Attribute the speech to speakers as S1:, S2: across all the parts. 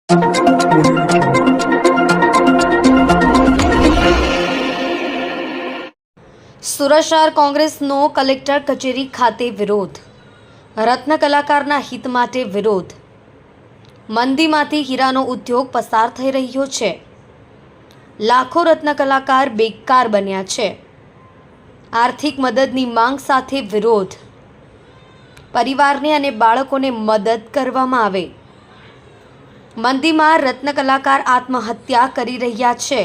S1: સુરત શહેર કોંગ્રેસનો કલેક્ટર કચેરી ખાતે વિરોધ, રત્ન કલાકારના હિત માટે વિરોધ। મંદીમાંથી હીરાનો ઉદ્યોગ પસાર થઈ રહ્યો છે, લાખો રત્ન કલાકાર બેકાર બન્યા છે। આર્થિક મદદની માંગ સાથે વિરોધ, પરિવારને અને બાળકોને મદદ કરવામાં આવે। મંદીમાં રત્ન કલાકાર આત્મહત્યા કરી રહ્યા છે।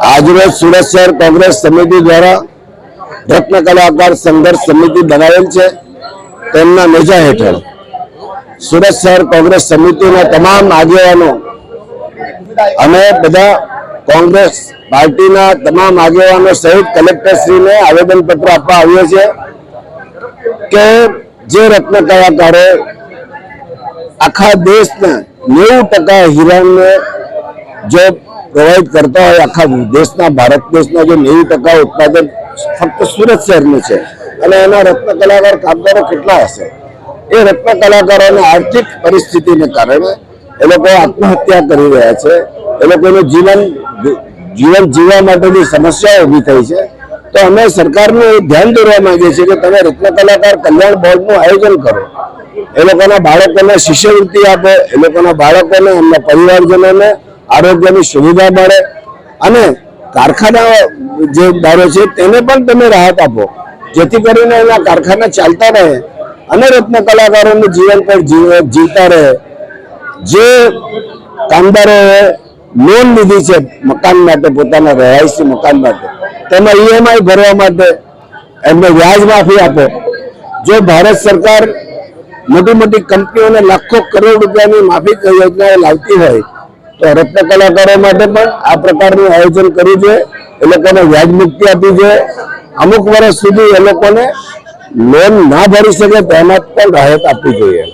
S2: આજરોજ સુરત શહેર કોંગ્રેસ સમિતિ દ્વારા રત્ન કલાકાર સંઘર્ષ સમિતિ બનાવેલ છે। તેમના નેજા હેઠળ સુરત શહેર કોંગ્રેસ સમિતિના તમામ આગેવાનો અને બધા કોંગ્રેસ પાર્ટીના તમામ આગેવાનો સહિત કલેક્ટરશ્રીને આવેદનપત્ર આપવા આવ્યો છે કે જે રત્ન કલાકારો આખા દેશના 90% હીરાને જો પ્રોવાइड करता है, आखा देशना भारत देशना जो 90% उत्पादन फक्त सूरत शहर में है અને એના રત્ન કલાકાર કામદારો કેટલા હશે? એ રત્ન કલાકારોને આર્થિક પરિસ્થિતિને કારણે એ લોકો આત્મહત્યા કરી રહ્યા છે। એ લોકોનું જીવન જીવવા માટેની સમસ્યાઓ ઊભી થઈ છે। તો અમે સરકારને ધ્યાન દોરવા માંગીએ છીએ કે તમે રત્ન કલાકાર કલ્યાણ બોર્ડનું આયોજન કરો, એ લોકોના બાળકોને શિષ્યવૃત્તિ આપો, એ લોકોના બાળકોને એમના પરિવારજનોને આરોગ્યની સુવિધા મળે અને કારખાના જે દારો છે તેને પણ તમે રાહત આપો, જેથી કરીને એના કારખાના ચાલતા રહે અને રત્ન કલાકારોનું જીવન પણ જીવતા રહે। જે કામદારોએ લોન લીધી છે મકાન માટે, પોતાના રહેવાસી મકાન માટે, તેમાં EMI ભરવા માટે એમને વ્યાજ માફી આપો। જો ભારત સરકાર મોટી મોટી કંપનીઓને લાખો કરોડ રૂપિયાની માફી યોજનાઓ લાવતી હોય તો રત્ન કલાકારો માટે પણ આ પ્રકારનું આયોજન કરવું જોઈએ। એ લોકોને વ્યાજ મુક્તિ આપવી જોઈએ। અમુક વર્ષ સુધી એ લોકોને લોન ના ભરી શકે તેમાં પણ રાહત આપવી જોઈએ।